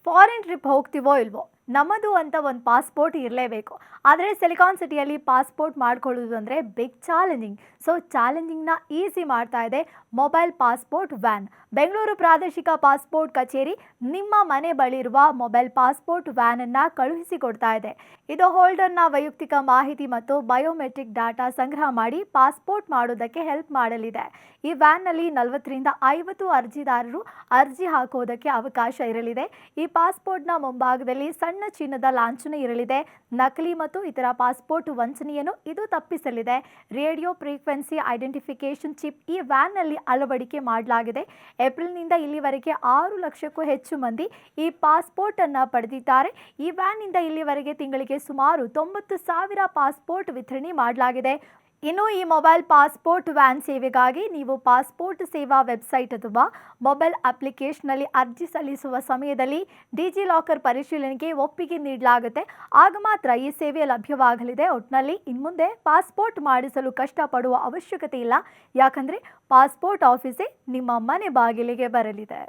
Foreign trip ಹೋಗ್ತೀವೋ ಇಲ್ವೋ ನಮ್ಮದು ಅಂತ ಒಂದು ಪಾಸ್ಪೋರ್ಟ್ ಇರಲೇಬೇಕು. ಆದರೆ ಸಿಲಿಕಾನ್ ಸಿಟಿಯಲ್ಲಿ ಪಾಸ್ಪೋರ್ಟ್ ಮಾಡ್ಕೊಳ್ಳೋದು ಅಂದರೆ ಬಿಗ್ ಚಾಲೆಂಜಿಂಗ್. ಸೊ ಚಾಲೆಂಜಿಂಗ್ನ ಈಸಿ ಮಾಡ್ತಾ ಇದೆ ಮೊಬೈಲ್ ಪಾಸ್ಪೋರ್ಟ್ ವ್ಯಾನ್. ಬೆಂಗಳೂರು ಪ್ರಾದೇಶಿಕ ಪಾಸ್ಪೋರ್ಟ್ ಕಚೇರಿ ನಿಮ್ಮ ಮನೆ ಬಳಿ ಇರುವ ಮೊಬೈಲ್ ಪಾಸ್ಪೋರ್ಟ್ ವ್ಯಾನನ್ನು ಕಳುಹಿಸಿಕೊಡ್ತಾ ಇದೆ. ಇದು ಹೋಲ್ಡರ್ನ ವೈಯಕ್ತಿಕ ಮಾಹಿತಿ ಮತ್ತು ಬಯೋಮೆಟ್ರಿಕ್ ಡಾಟಾ ಸಂಗ್ರಹ ಮಾಡಿ ಪಾಸ್ಪೋರ್ಟ್ ಮಾಡೋದಕ್ಕೆ ಹೆಲ್ಪ್ ಮಾಡಲಿದೆ. ಈ ವ್ಯಾನ್ನಲ್ಲಿ 40ರಿಂದ 50 ಅರ್ಜಿದಾರರು ಅರ್ಜಿ ಹಾಕೋದಕ್ಕೆ ಅವಕಾಶ ಇರಲಿದೆ. ಈ ಪಾಸ್ಪೋರ್ಟ್ನ ಮುಂಭಾಗದಲ್ಲಿ ಸಣ್ಣ ಚಿನ್ನದ ಲಾಂಛನ ಇರಲಿದೆ. ನಕಲಿ ಮತ್ತು ಇತರ ಪಾಸ್ಪೋರ್ಟ್ ವಂಚನೆಯನ್ನು ಇದು ತಪ್ಪಿಸಲಿದೆ. ರೇಡಿಯೋ ಫ್ರೀಕ್ವೆನ್ಸಿ ಐಡೆಂಟಿಫಿಕೇಶನ್ ಚಿಪ್ ಈ ವ್ಯಾನ್ನಲ್ಲಿ ಅಳವಡಿಕೆ ಮಾಡಲಾಗಿದೆ. ಏಪ್ರಿಲ್ನಿಂದ ಇಲ್ಲಿವರೆಗೆ 6 ಲಕ್ಷಕ್ಕೂ ಹೆಚ್ಚು ಮಂದಿ ಈ ಪಾಸ್ಪೋರ್ಟ್ ಅನ್ನು ಪಡೆದಿದ್ದಾರೆ. ಈ ವ್ಯಾನ್ನಿಂದ ಇಲ್ಲಿವರೆಗೆ ತಿಂಗಳಿಗೆ ಸುಮಾರು 90,000 ಪಾಸ್ಪೋರ್ಟ್ ವಿತರಣೆ ಮಾಡಲಾಗಿದೆ. ಇನ್ನು ಈ ಮೊಬೈಲ್ ಪಾಸ್ಪೋರ್ಟ್ ವ್ಯಾನ್ ಸೇವೆಗಾಗಿ ನೀವು ಪಾಸ್ಪೋರ್ಟ್ ಸೇವಾ ವೆಬ್ಸೈಟ್ ಅಥವಾ ಮೊಬೈಲ್ ಅಪ್ಲಿಕೇಶನ್ನಲ್ಲಿ ಅರ್ಜಿ ಸಲ್ಲಿಸುವ ಸಮಯದಲ್ಲಿ ಡಿಜಿಲಾಕರ್ ಪರಿಶೀಲನೆಗೆ ಒಪ್ಪಿಗೆ ನೀಡಲಾಗುತ್ತೆ. ಆಗ ಮಾತ್ರ ಈ ಸೇವೆ ಲಭ್ಯವಾಗಲಿದೆ. ಒಟ್ಟಿನಲ್ಲಿ ಇನ್ಮುಂದೆ ಪಾಸ್ಪೋರ್ಟ್ ಮಾಡಿಸಲು ಕಷ್ಟಪಡುವ ಅವಶ್ಯಕತೆ ಇಲ್ಲ. ಯಾಕಂದರೆ ಪಾಸ್ಪೋರ್ಟ್ ಆಫೀಸೇ ನಿಮ್ಮ ಮನೆ ಬಾಗಿಲಿಗೆ ಬರಲಿದೆ.